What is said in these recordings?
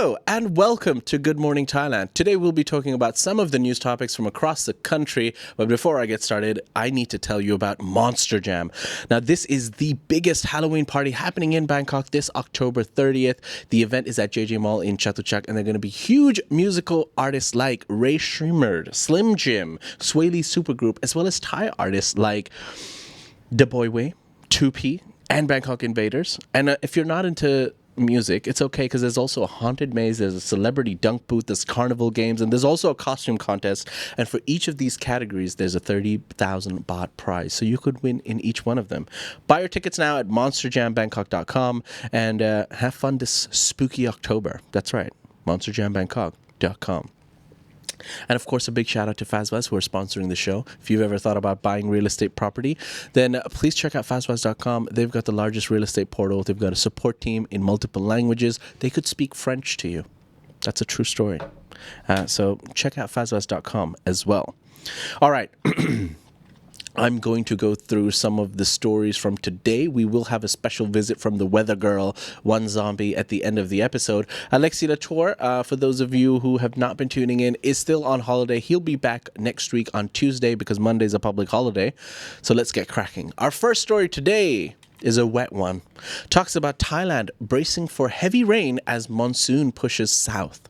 Hello and welcome to Good Morning Thailand. Today we'll be talking about some of the news topics from across the country. But before I get started, I need to tell you about Monster Jam. Now, this is the biggest Halloween party happening in Bangkok this October 30th. The event is at JJ Mall in Chatuchak, and they're going to be huge musical artists like Ray Shrimmer, Slim Jim, Sway Lee Supergroup, as well as Thai artists like Da Boy Way, 2P, and Bangkok Invaders. And if you're not into music, it's okay, because there's also a haunted maze, there's a celebrity dunk booth, there's carnival games, and there's also a costume contest. And for each of these categories, there's a 30,000 baht prize, so you could win in each one of them. Buy your tickets now at monsterjambangkok.com and have fun this spooky October. That's right, monsterjambangkok.com. And of course, a big shout out to Fazwaz, who are sponsoring the show. If you've ever thought about buying real estate property, then please check out Fazwaz.com. They've got the largest real estate portal. They've got a support team in multiple languages. They could speak French to you. That's a true story. So check out Fazwaz.com as well. All right. I'm going to go through some of the stories from today. We will have a special visit from the weather girl, One Zombie, at the end of the episode. Alexi Latour, for those of you who have not been tuning in, is still on holiday. He'll be back next week on Tuesday because Monday's a public holiday. So let's get cracking. Our first story today is a wet one. Talks about Thailand bracing for heavy rain as monsoon pushes south.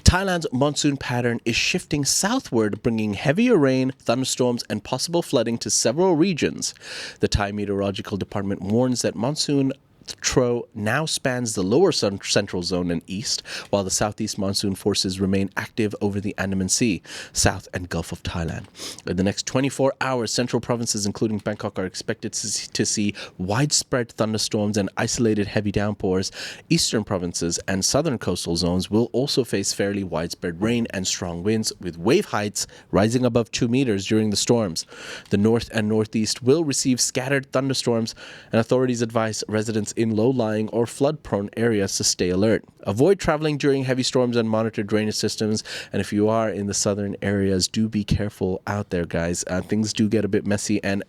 Thailand's monsoon pattern is shifting southward, bringing heavier rain, thunderstorms, and possible flooding to several regions. The Thai Meteorological Department warns that monsoon Tro now spans the lower central zone and east, while the southeast monsoon forces remain active over the Andaman Sea, South and Gulf of Thailand. In the next 24 hours, central provinces, including Bangkok, are expected to see widespread thunderstorms and isolated heavy downpours. Eastern provinces and southern coastal zones will also face fairly widespread rain and strong winds, with wave heights rising above 2 meters during the storms. The north and northeast will receive scattered thunderstorms, and authorities advise residents in low-lying or flood-prone areas to stay alert. Avoid traveling during heavy storms and monitor drainage systems. And if you are in the southern areas, do be careful out there, guys. Things do get a bit messy. And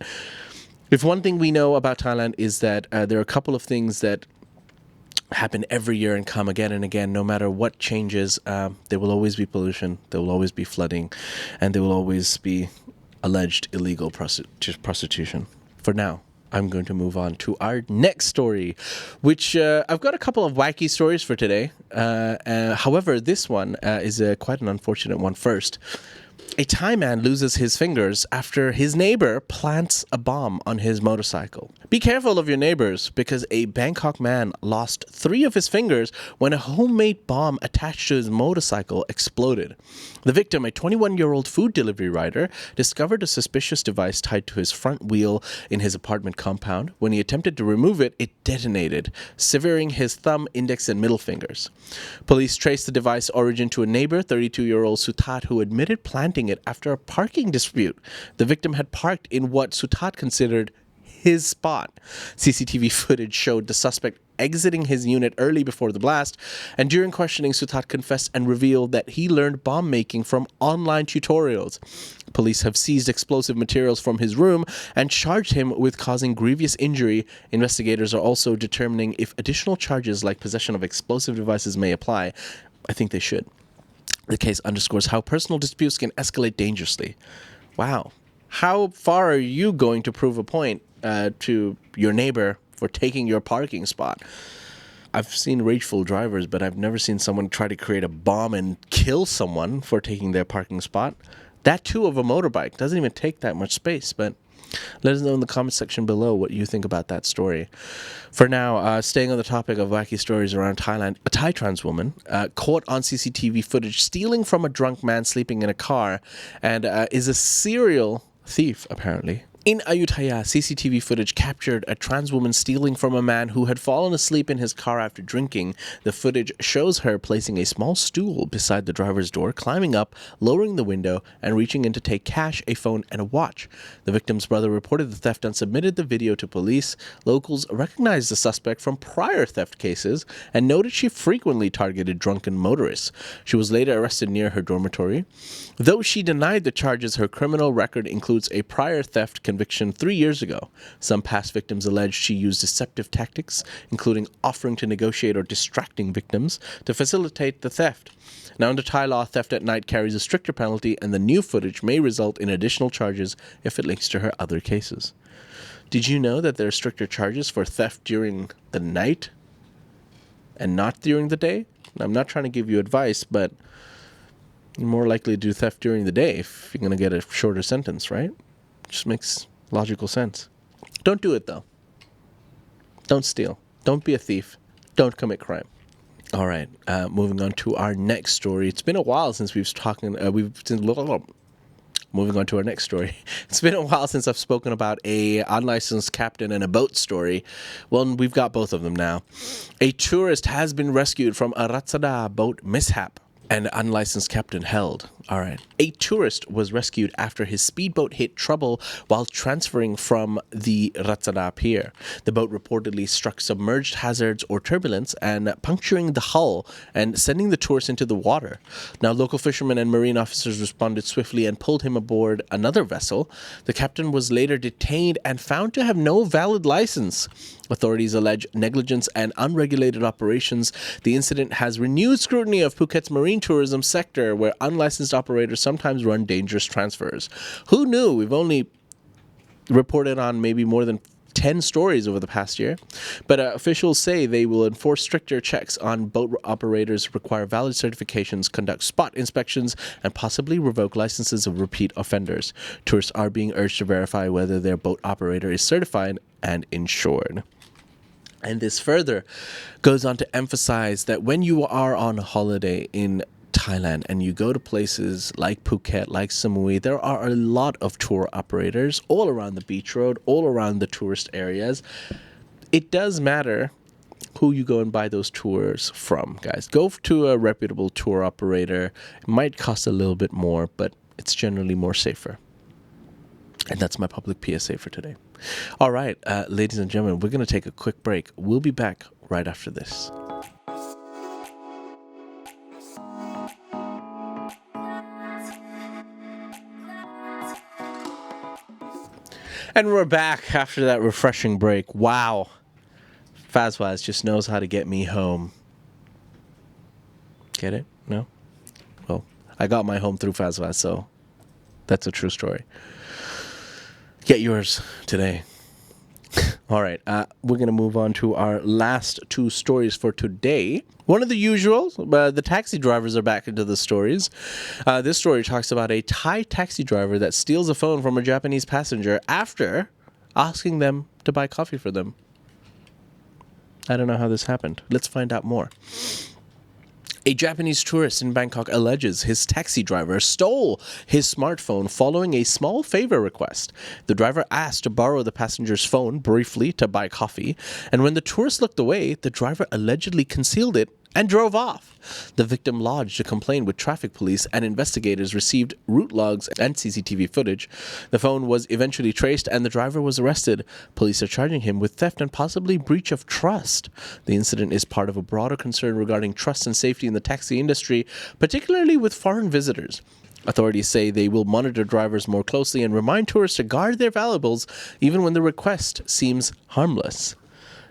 if one thing we know about Thailand is that there are a couple of things that happen every year and come again and again. No matter what changes, there will always be pollution, there will always be flooding, and there will always be alleged illegal prostitution. For now, I'm going to move on to our next story, which I've got a couple of wacky stories for today. However, this one is quite an unfortunate one first. A Thai man loses his fingers after his neighbor plants a bomb on his motorcycle. Be careful of your neighbors, because a Bangkok man lost 3 of his fingers when a homemade bomb attached to his motorcycle exploded. The victim, a 21-year-old food delivery rider, discovered a suspicious device tied to his front wheel in his apartment compound. When he attempted to remove it, it detonated, severing his thumb, index, and middle fingers. Police traced the device origin to a neighbor, 32-year-old Sutat, who admitted planting it after a parking dispute. The victim had parked in what Sutat considered his spot. CCTV footage showed the suspect exiting his unit early before the blast, and during questioning, Sutat confessed and revealed that he learned bomb making from online tutorials. Police have seized explosive materials from his room and charged him with causing grievous injury. Investigators are also determining if additional charges like possession of explosive devices may apply. I think they should. The case underscores how personal disputes can escalate dangerously. Wow. How far are you going to prove a point to your neighbor for taking your parking spot? I've seen rageful drivers, but I've never seen someone try to create a bomb and kill someone for taking their parking spot. That too of a motorbike. Doesn't even take that much space, but let us know in the comment section below what you think about that story. For now, staying on the topic of wacky stories around Thailand, a Thai trans woman caught on CCTV footage stealing from a drunk man sleeping in a car, and is a serial thief, apparently. In Ayutthaya, CCTV footage captured a trans woman stealing from a man who had fallen asleep in his car after drinking. The footage shows her placing a small stool beside the driver's door, climbing up, lowering the window, and reaching in to take cash, a phone, and a watch. The victim's brother reported the theft and submitted the video to police. Locals recognized the suspect from prior theft cases and noted she frequently targeted drunken motorists. She was later arrested near her dormitory. Though she denied the charges, her criminal record includes a prior theft conviction conviction 3 years ago. Some past victims alleged she used deceptive tactics, including offering to negotiate or distracting victims, to facilitate the theft. Now, under Thai law, theft at night carries a stricter penalty, and the new footage may result in additional charges if it links to her other cases. Did you know that there are stricter charges for theft during the night and not during the day? I'm not trying to give you advice, but you're more likely to do theft during the day if you're going to get a shorter sentence, right? Just makes logical sense. Don't do it, though. Don't steal. Don't be a thief. Don't commit crime. All right, moving on to our next story. It's been a while since moving on to our next story. It's been a while since I've spoken about a unlicensed captain and a boat story. Well, we've got both of them now. A tourist has been rescued from a Ratsada boat mishap and unlicensed captain held. All right. A tourist was rescued after his speedboat hit trouble while transferring from the Ratsada pier. The boat reportedly struck submerged hazards or turbulence and puncturing the hull and sending the tourist into the water. Now, local fishermen and marine officers responded swiftly and pulled him aboard another vessel. The captain was later detained and found to have no valid license. Authorities allege negligence and unregulated operations. The incident has renewed scrutiny of Phuket's marine tourism sector, where unlicensed operators sometimes run dangerous transfers. Who knew? We've only reported on maybe more than 10 stories over the past year. But officials say they will enforce stricter checks on boat operators, require valid certifications, conduct spot inspections, and possibly revoke licenses of repeat offenders. Tourists are being urged to verify whether their boat operator is certified and insured. And this further goes on to emphasize that when you are on a holiday in Thailand and you go to places like Phuket, like Samui, there are a lot of tour operators all around the beach road, all around the tourist areas. It does matter who you go and buy those tours from, guys. Go to a reputable tour operator. It might cost a little bit more, but it's generally more safer. And that's my public PSA for today. All right, ladies and gentlemen, we're going to take a quick break. We'll be back right after this. And we're back after that refreshing break. Wow. Fazwaz just knows how to get me home. Get it? No? Well, I got my home through Fazwaz, so that's a true story. Get yours today. All right, we're going to move on to our last two stories for today. One of the usual, the taxi drivers are back into the stories. This story talks about a Thai taxi driver that steals a phone from a Japanese passenger after asking them to buy coffee for them. I don't know how this happened. Let's find out more. A Japanese tourist in Bangkok alleges his taxi driver stole his smartphone following a small favor request. The driver asked to borrow the passenger's phone briefly to buy coffee, and when the tourist looked away, the driver allegedly concealed it and drove off. The victim lodged a complaint with traffic police, and investigators received route logs and CCTV footage. The phone was eventually traced and the driver was arrested. Police are charging him with theft and possibly breach of trust. The incident is part of a broader concern regarding trust and safety in the taxi industry, particularly with foreign visitors. Authorities say they will monitor drivers more closely and remind tourists to guard their valuables even when the request seems harmless.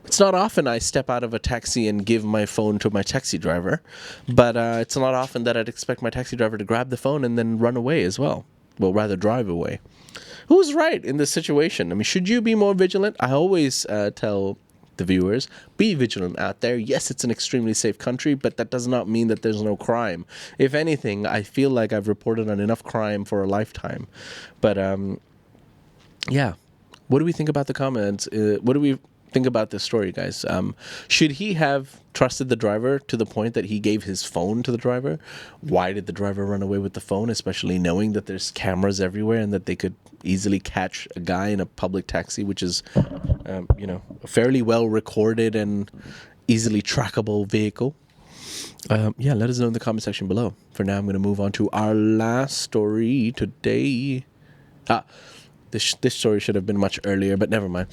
It's not often I step out of a taxi and give my phone to my taxi driver, but it's not often that I'd expect my taxi driver to grab the phone and then run away as well. Well, rather drive away. Who's right in this situation? I mean, should you be more vigilant? I always tell the viewers, be vigilant out there. Yes, it's an extremely safe country, but that does not mean that there's no crime. If anything, I feel like I've reported on enough crime for a lifetime. But, yeah. What do we think about the comments? What do we think about this story, guys? Should he have trusted the driver to the point that he gave his phone to the driver? Why did the driver run away with the phone, especially knowing that there's cameras everywhere and that they could easily catch a guy in a public taxi, which is, a fairly well recorded and easily trackable vehicle? Let us know in the comment section below. For now, I'm going to move on to our last story today. This story should have been much earlier, but never mind.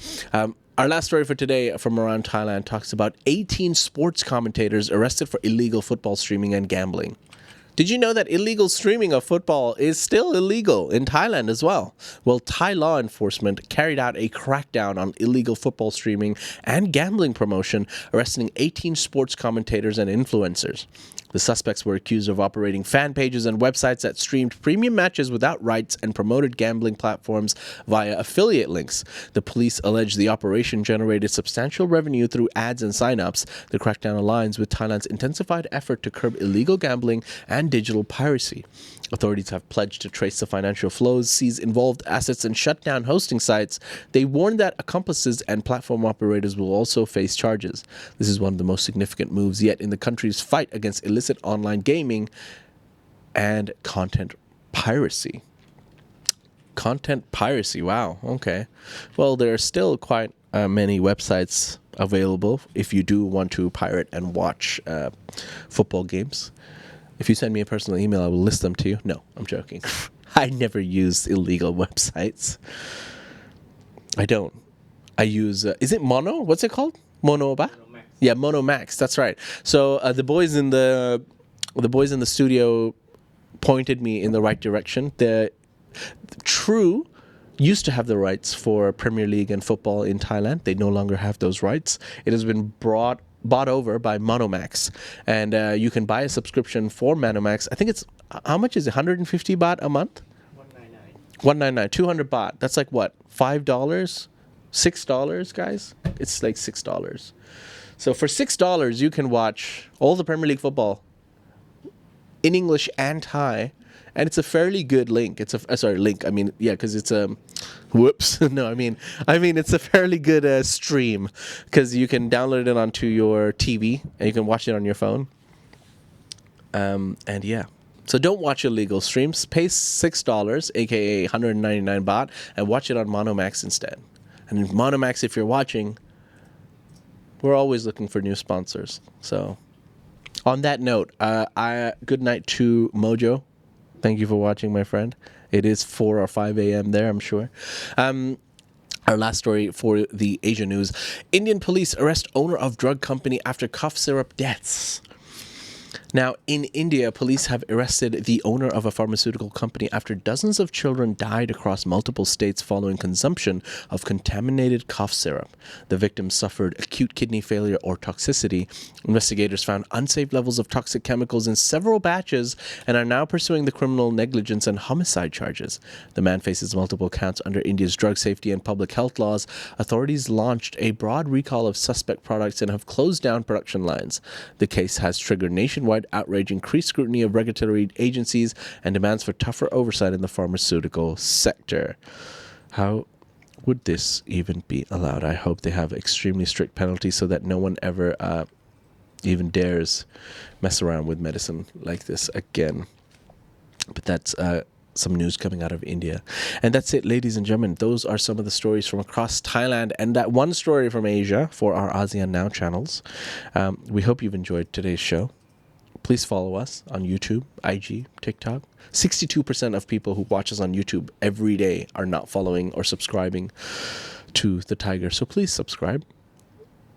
Our last story for today from around Thailand talks about 18 sports commentators arrested for illegal football streaming and gambling. Did you know that illegal streaming of football is still illegal in Thailand as well? Well, Thai law enforcement carried out a crackdown on illegal football streaming and gambling promotion, arresting 18 sports commentators and influencers. The suspects were accused of operating fan pages and websites that streamed premium matches without rights and promoted gambling platforms via affiliate links. The police allege the operation generated substantial revenue through ads and sign-ups. The crackdown aligns with Thailand's intensified effort to curb illegal gambling and digital piracy. Authorities have pledged to trace the financial flows, seize involved assets, and shut down hosting sites. They warn that accomplices and platform operators will also face charges. This is one of the most significant moves yet in the country's fight against illicit online gaming and content piracy. Content piracy, wow, okay. Well, there are still quite many websites available if you do want to pirate and watch football games. If you send me a personal email, I will list them to you. No, I'm joking. I never use illegal websites. I don't. I use, is it Mono? What's it called? Mono ba? Yeah, Mono Max. That's right. So the boys in the studio pointed me in the right direction. The True used to have the rights for Premier League and football in Thailand. They no longer have those rights. It has been bought over by Monomax, and you can buy a subscription for Monomax. I think it's, how much is it, 150 baht a month? 199, 200 baht. That's like what, $5, $6, guys? It's like $6. So for $6 you can watch all the Premier League football in English and Thai, and it's a fairly good link. It's a link. I mean, yeah, because it's a whoops. No, I mean it's a fairly good stream, because you can download it onto your TV and you can watch it on your phone. And yeah, so don't watch illegal streams. Pay $6, aka 199 baht, and watch it on Monomax instead. And Monomax, if you're watching, we're always looking for new sponsors. So, on that note, good night to Mojo. Thank you for watching, my friend. It is 4 or 5 a.m. there, I'm sure. Our last story for the Asia news. Indian police arrest owner of drug company after cough syrup deaths. Now, in India, police have arrested the owner of a pharmaceutical company after dozens of children died across multiple states following consumption of contaminated cough syrup. The victims suffered acute kidney failure or toxicity. Investigators found unsafe levels of toxic chemicals in several batches and are now pursuing the criminal negligence and homicide charges. The man faces multiple counts under India's drug safety and public health laws. Authorities launched a broad recall of suspect products and have closed down production lines. The case has triggered nationwide outrage, increased scrutiny of regulatory agencies, and demands for tougher oversight in the pharmaceutical sector. How would this even be allowed? I hope they have extremely strict penalties so that no one ever even dares mess around with medicine like this again. But that's some news coming out of India. And that's it, ladies and gentlemen. Those are some of the stories from across Thailand and that one story from Asia for our ASEAN Now channels. We hope you've enjoyed today's show. Please follow us on YouTube, IG, TikTok. 62% of people who watch us on YouTube every day are not following or subscribing to the Thaiger. So please subscribe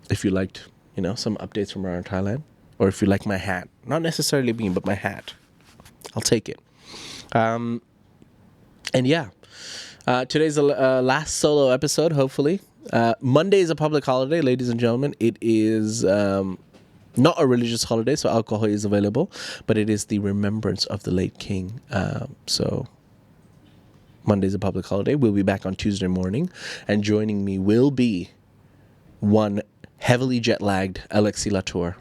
if you liked, some updates from around Thailand, or if you like my hat. Not necessarily me, but my hat. I'll take it. And yeah, today's the last solo episode, hopefully. Monday is a public holiday, ladies and gentlemen. It is not a religious holiday, so alcohol is available, but it is the remembrance of the late king. So Monday is a public holiday. We'll be back on Tuesday morning, and joining me will be one heavily jet-lagged Alexi Latour.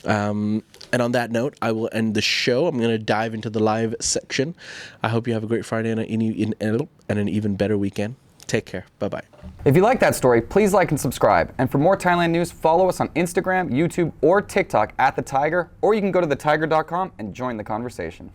And on that note, I will end the show. I'm going to dive into the live section. I hope you have a great Friday and an even better weekend. Take care. Bye-bye. If you like that story, please like and subscribe. And for more Thailand news, follow us on Instagram, YouTube, or TikTok @The Thaiger, or you can go to thethaiger.com and join the conversation.